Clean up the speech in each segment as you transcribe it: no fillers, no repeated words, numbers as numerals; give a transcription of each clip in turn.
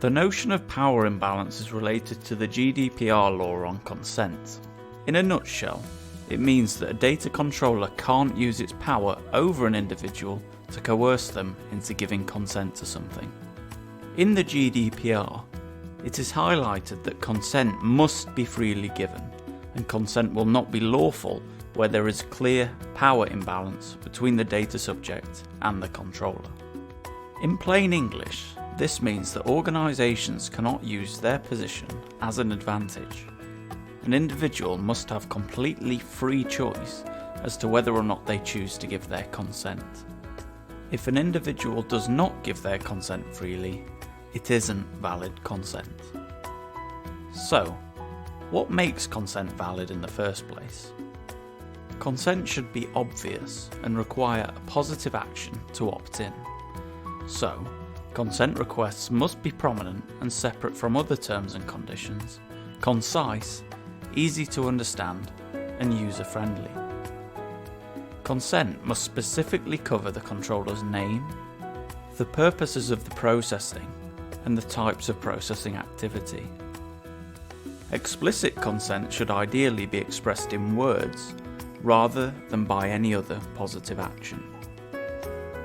The notion of power imbalance is related to the GDPR law on consent. In a nutshell, it means that a data controller can't use its power over an individual to coerce them into giving consent to something. In the GDPR, it is highlighted that consent must be freely given, and consent will not be lawful where there is clear power imbalance between the data subject and the controller. In plain English, this means that organisations cannot use their position as an advantage. An individual must have completely free choice as to whether or not they choose to give their consent. If an individual does not give their consent freely, it isn't valid consent. So, what makes consent valid in the first place? Consent should be obvious and require a positive action to opt in. So, consent requests must be prominent and separate from other terms and conditions, concise, easy to understand, and user-friendly. Consent must specifically cover the controller's name, the purposes of the processing, and the types of processing activity. Explicit consent should ideally be expressed in words, rather than by any other positive action.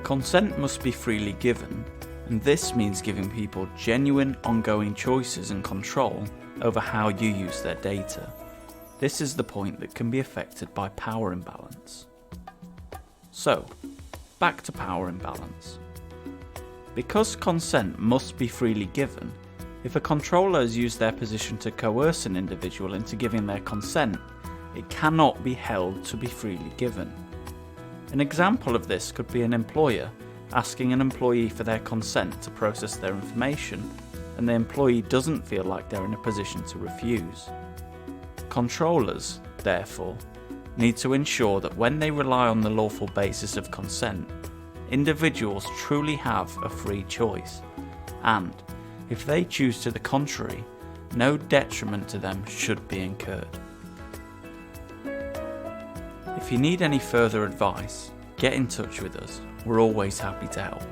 Consent must be freely given, and this means giving people genuine ongoing choices and control over how you use their data. This is the point that can be affected by power imbalance. So, back to power imbalance. Because consent must be freely given, if a controller has used their position to coerce an individual into giving their consent, it cannot be held to be freely given. An example of this could be an employer asking an employee for their consent to process their information, and the employee doesn't feel like they're in a position to refuse. Controllers, therefore, need to ensure that when they rely on the lawful basis of consent, individuals truly have a free choice, and, if they choose to the contrary, no detriment to them should be incurred. If you need any further advice, get in touch with us. We're always happy to help.